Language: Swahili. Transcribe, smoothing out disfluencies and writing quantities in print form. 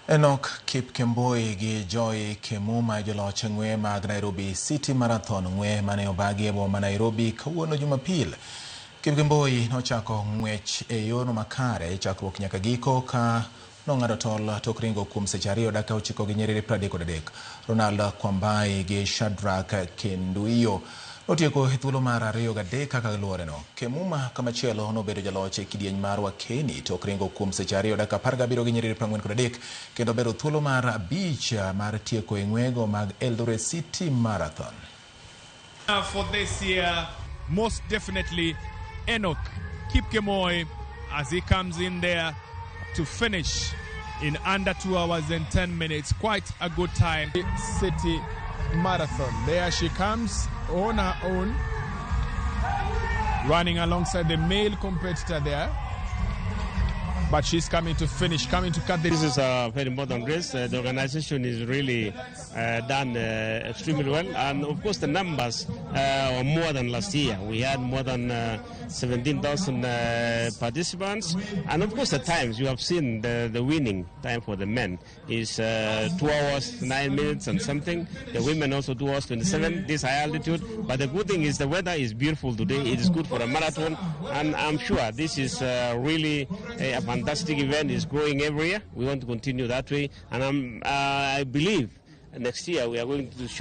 Enock Kipkemboi gi Joy Kemuma joloch ng'we mag Nairobi City Marathon ng'we mane obagi e boma Nairobi kawuono Jumapil. Kipkemboi nochako ng'wech e yono makare chakruok nyaka giko ka nong'ado tol tok ringo kuom seche 2 dakika 9 gi nyiriri 33. Ronald Kwambai gi Shadrack Kenduiyo notieko e thuolo mar 2 gi 3 kaka luoreno. Kemuma kamachielo nobedo jaloch e kidieny mar wakeni tok ringo kuom seche 2 dakika 17 gi nyiriri 43 kendo bedo thuolo mar 5 mar tieko e ng'wego mag Eldoret City Marathon. For this year, most definitely Enock Kipkemboi as he comes in there to finish in under 2 hours and 10 minutes. Quite a good time. City Marathon. There she comes on her own, running alongside the male competitor there. But she's coming to finish, coming to cut this. This is a very important race. The organization is really done extremely well. And of course the numbers are more than last year. We had more than 17,000 participants. And of course the times, you have seen the winning time for the men is 2 hours, 9 minutes and something. The women also 2 hours, 27, this high altitude. But the good thing is the weather is beautiful today. It is good for a marathon. And I'm sure this is really a fantastic event. Is growing every year. We want to continue that way, and I believe next year we are going to shoot